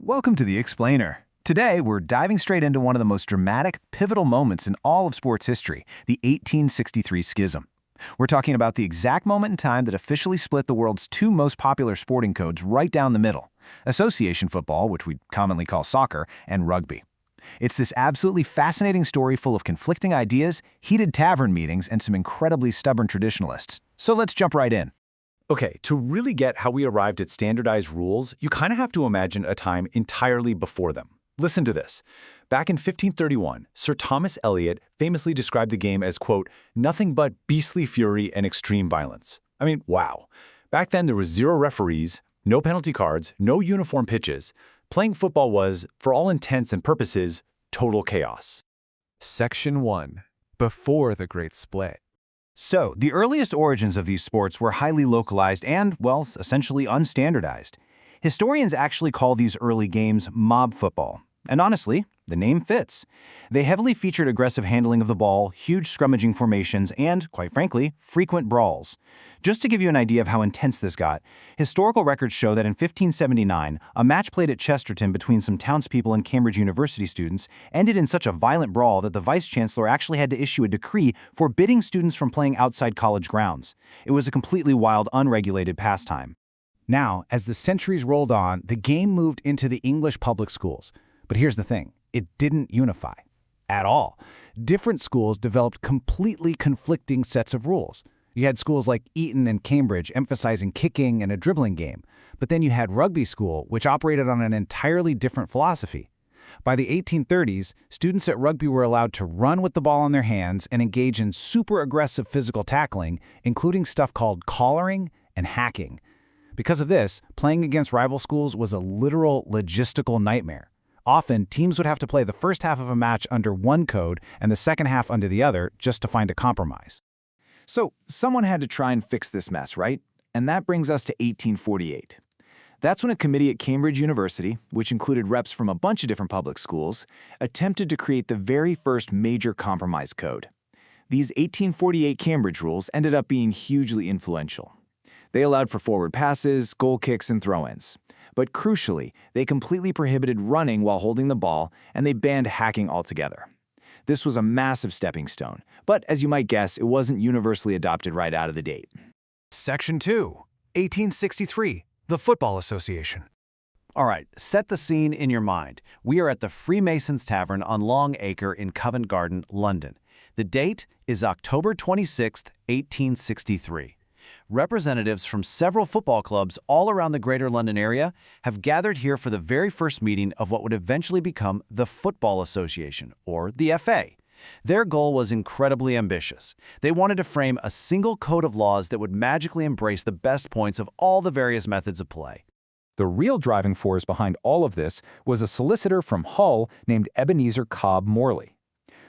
Welcome to The Explainer. Today, we're diving straight into one of the most dramatic, pivotal moments in all of sports history, the 1863 Schism. We're talking about the exact moment in time that officially split the world's two most popular sporting codes right down the middle: association football, which we commonly call soccer, and rugby. It's this absolutely fascinating story full of conflicting ideas, heated tavern meetings, and some incredibly stubborn traditionalists. So let's jump right in. Okay, to really get how we arrived at standardized rules, you kind of have to imagine a time entirely before them. Listen to this. Back in 1531, Sir Thomas Elyot famously described the game as, quote, nothing but beastly fury and extreme violence. I mean, wow. Back then, there was zero referees, no penalty cards, no uniform pitches. Playing football was, for all intents and purposes, total chaos. Section 1. Before the Great Split. So, the earliest origins of these sports were highly localized and, well, essentially unstandardized. Historians actually call these early games mob football. And honestly, the name fits. They heavily featured aggressive handling of the ball, huge scrummaging formations, and, quite frankly, frequent brawls. Just to give you an idea of how intense this got, historical records show that in 1579, a match played at Chesterton between some townspeople and Cambridge University students ended in such a violent brawl that the vice-chancellor actually had to issue a decree forbidding students from playing outside college grounds. It was a completely wild, unregulated pastime. Now, as the centuries rolled on, the game moved into the English public schools. But here's the thing, it didn't unify at all. Different schools developed completely conflicting sets of rules. You had schools like Eton and Cambridge emphasizing kicking and a dribbling game, but then you had rugby school, which operated on an entirely different philosophy. By the 1830s, students at rugby were allowed to run with the ball in their hands and engage in super aggressive physical tackling, including stuff called collaring and hacking. Because of this, playing against rival schools was a literal logistical nightmare. Often, teams would have to play the first half of a match under one code and the second half under the other just to find a compromise. So, someone had to try and fix this mess, right? And that brings us to 1848. That's when a committee at Cambridge University, which included reps from a bunch of different public schools, attempted to create the very first major compromise code. These 1848 Cambridge rules ended up being hugely influential. They allowed for forward passes, goal kicks, and throw-ins. But crucially, they completely prohibited running while holding the ball, and they banned hacking altogether. This was a massive stepping stone, but as you might guess, it wasn't universally adopted right out of the gate. Section 2. 1863. The Football Association. All right, set the scene in your mind. We are at the Freemasons Tavern on Long Acre in Covent Garden, London. The date is October 26, 1863. Representatives from several football clubs all around the Greater London area have gathered here for the very first meeting of what would eventually become the Football Association, or the FA. Their goal was incredibly ambitious. They wanted to frame a single code of laws that would magically embrace the best points of all the various methods of play. The real driving force behind all of this was a solicitor from Hull named Ebenezer Cobb Morley.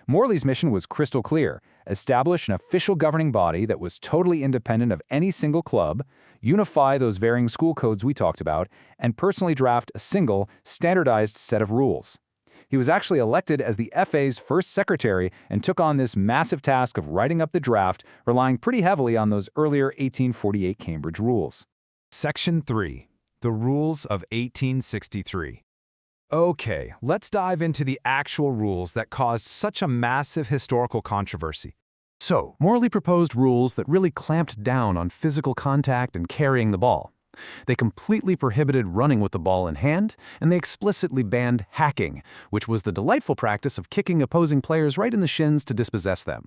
Morley's mission was crystal clear: establish an official governing body that was totally independent of any single club, unify those varying school codes we talked about, and personally draft a single, standardized set of rules. He was actually elected as the FA's first secretary and took on this massive task of writing up the draft, relying pretty heavily on those earlier 1848 Cambridge rules. Section 3. The Rules of 1863. Okay, let's dive into the actual rules that caused such a massive historical controversy. So, Morley proposed rules that really clamped down on physical contact and carrying the ball. They completely prohibited running with the ball in hand, and they explicitly banned hacking, which was the delightful practice of kicking opposing players right in the shins to dispossess them.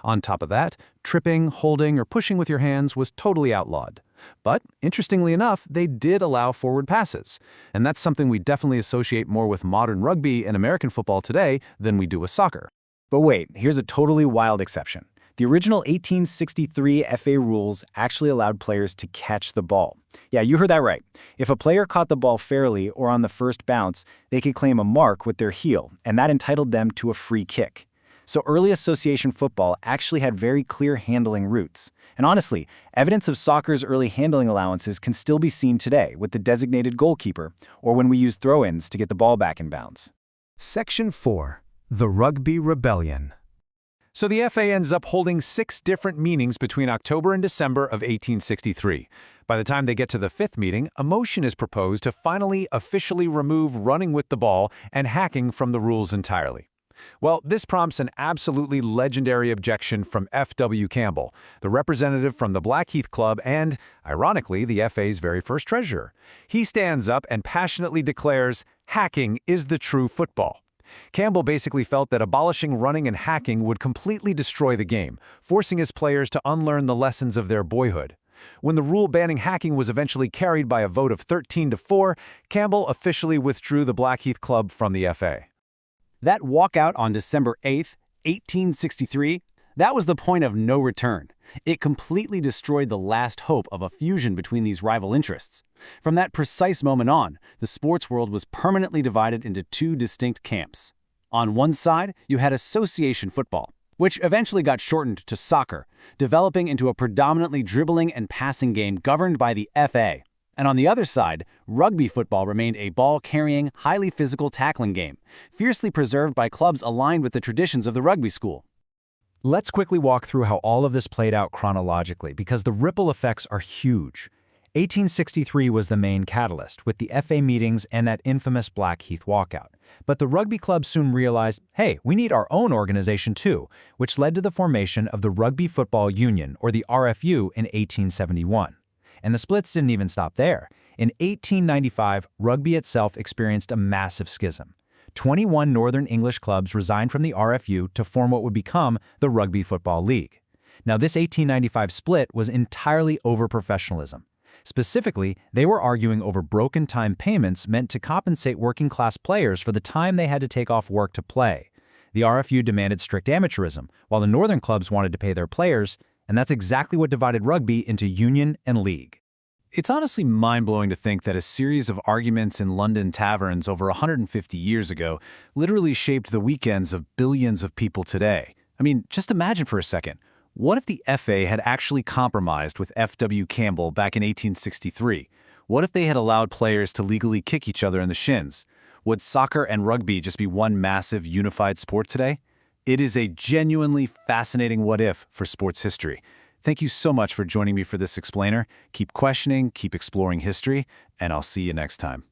On top of that, tripping, holding, or pushing with your hands was totally outlawed. But, interestingly enough, they did allow forward passes, and that's something we definitely associate more with modern rugby and American football today than we do with soccer. But wait, here's a totally wild exception. The original 1863 FA rules actually allowed players to catch the ball. Yeah, you heard that right. If a player caught the ball fairly or on the first bounce, they could claim a mark with their heel, and that entitled them to a free kick. So early association football actually had very clear handling roots. And honestly, evidence of soccer's early handling allowances can still be seen today with the designated goalkeeper, or when we use throw-ins to get the ball back in bounds. Section 4. The Rugby Rebellion. So the FA ends up holding 6 different meetings between October and December of 1863. By the time they get to the 5th meeting, a motion is proposed to finally officially remove running with the ball and hacking from the rules entirely. Well, this prompts an absolutely legendary objection from F.W. Campbell, the representative from the Blackheath Club and, ironically, the FA's very first treasurer. He stands up and passionately declares, "Hacking is the true football." Campbell basically felt that abolishing running and hacking would completely destroy the game, forcing his players to unlearn the lessons of their boyhood. When the rule banning hacking was eventually carried by a vote of 13-4, Campbell officially withdrew the Blackheath Club from the FA. That walkout on December 8, 1863, that was the point of no return. It completely destroyed the last hope of a fusion between these rival interests. From that precise moment on, the sports world was permanently divided into 2 distinct camps. On one side, you had association football, which eventually got shortened to soccer, developing into a predominantly dribbling and passing game governed by the FA. And on the other side, rugby football remained a ball-carrying, highly physical tackling game, fiercely preserved by clubs aligned with the traditions of the rugby school. Let's quickly walk through how all of this played out chronologically, because the ripple effects are huge. 1863 was the main catalyst, with the FA meetings and that infamous Blackheath walkout. But the rugby club soon realized, hey, we need our own organization too, which led to the formation of the Rugby Football Union, or the RFU, in 1871. And the splits didn't even stop there. In 1895, rugby itself experienced a massive schism. 21 Northern English clubs resigned from the RFU to form what would become the Rugby Football League. Now, this 1895 split was entirely over professionalism. Specifically, they were arguing over broken time payments meant to compensate working-class players for the time they had to take off work to play. The RFU demanded strict amateurism, while the Northern clubs wanted to pay their players, and that's exactly what divided rugby into union and league. It's honestly mind-blowing to think that a series of arguments in London taverns over 150 years ago literally shaped the weekends of billions of people today. I mean, just imagine for a second. What if the FA had actually compromised with F.W. Campbell back in 1863? What if they had allowed players to legally kick each other in the shins? Would soccer and rugby just be one massive unified sport today? It is a genuinely fascinating what-if for sports history. Thank you so much for joining me for this explainer. Keep questioning, keep exploring history, and I'll see you next time.